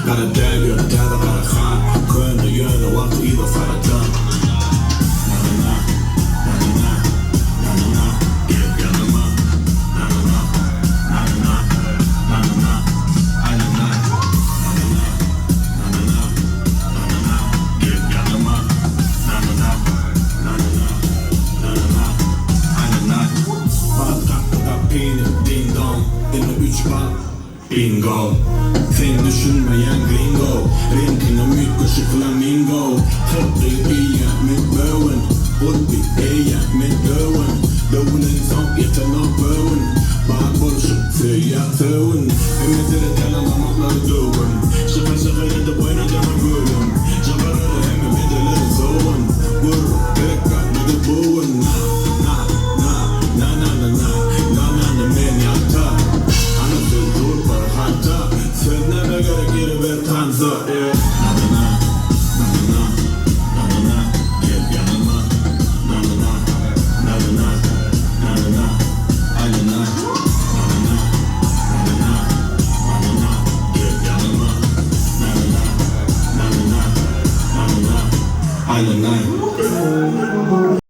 Kara del gör täda kara khan. Kunde göra vart i då för att dö. Bingo. Sen düşünmeyen gringo. Rinken mycket flamingo. Topplay iya med böen. Ulpi iya med döen. Dönen som yeter no böen. Bara bullshit för jag töen. Ümmet är det tälla när man